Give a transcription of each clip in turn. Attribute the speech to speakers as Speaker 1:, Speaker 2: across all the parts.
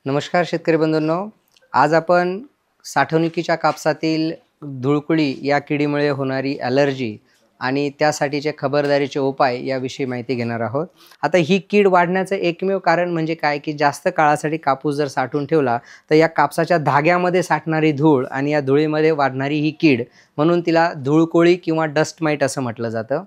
Speaker 1: नमस्कार शेतकरी बंधूंनो, आज आपण साठवणुकीच्या कापसातील धुळकुळी या किडीमुळे होणारी ॲलर्जी आणि त्यासाठीचे खबरदारीचे उपाय याविषयी माहिती घेणार आहोत. आता ही कीड वाढण्याचं एकमेव कारण म्हणजे काय, की जास्त काळासाठी कापूस जर साठवून ठेवला तर या कापसाच्या धाग्यामध्ये साठणारी धूळ आणि या धुळीमध्ये वाढणारी ही कीड, म्हणून तिला धुळकोळी किंवा डस्ट माईट असं म्हटलं जातं.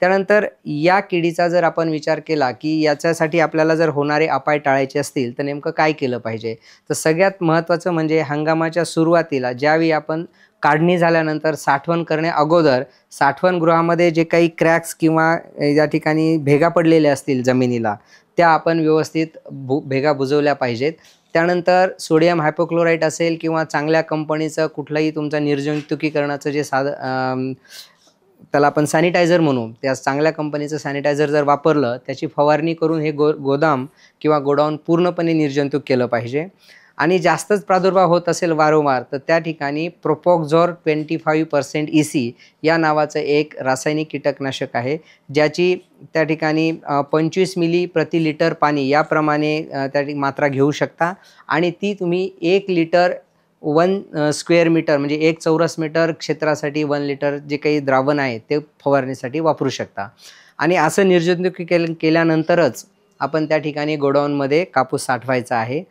Speaker 1: त्यानंतर या किडीचा जर आपण विचार केला, की याच्यासाठी आपल्याला जर होणारे अपाय टाळायचे असतील तर नेमकं काय केलं पाहिजे? तर सगळ्यात महत्त्वाचं म्हणजे हंगामाच्या सुरुवातीला ज्यावेळी आपण काढणी झाल्यानंतर साठवण करण्या अगोदर साठवणगृहामध्ये जे काही क्रॅक्स किंवा या ठिकाणी भेगा पडलेल्या असतील जमिनीला, त्या आपण व्यवस्थित भेगा बुजवल्या पाहिजेत. त्यानंतर सोडियम हायपोक्लोराईट असेल किंवा चांगल्या कंपनीचं कुठलंही तुमचं निर्जंतुकीकरणाचं जे त्याला आपण सॅनिटायझर म्हणू, त्या चांगल्या कंपनीचं सॅनिटायझर जर वापरलं, त्याची फवारणी करून हे गोदाम किंवा गोडाऊन पूर्णपणे निर्जंतुक केलं पाहिजे. आणि जास्तच प्रादुर्भाव होत असेल वारंवार तर त्या ठिकाणी प्रोपोक्झोर 25% EC या नावाचं एक रासायनिक कीटकनाशक आहे, ज्याची त्या ठिकाणी 25 मिली प्रति लिटर पाणी याप्रमाणे त्या मात्रा घेऊ शकता आणि ती तुम्ही 1 लिटर 1 स्क्वेअर मीटर म्हणजे 1 चौरस मीटर क्षेत्रासाठी 1 लिटर जे काही द्रावण आहे ते फवारणीसाठी वापरू शकता. आणि असं निर्जंतुकीकरण केल्यानंतरच आपण त्या ठिकाणी गोडाऊनमध्ये कापूस साठवायचा आहे.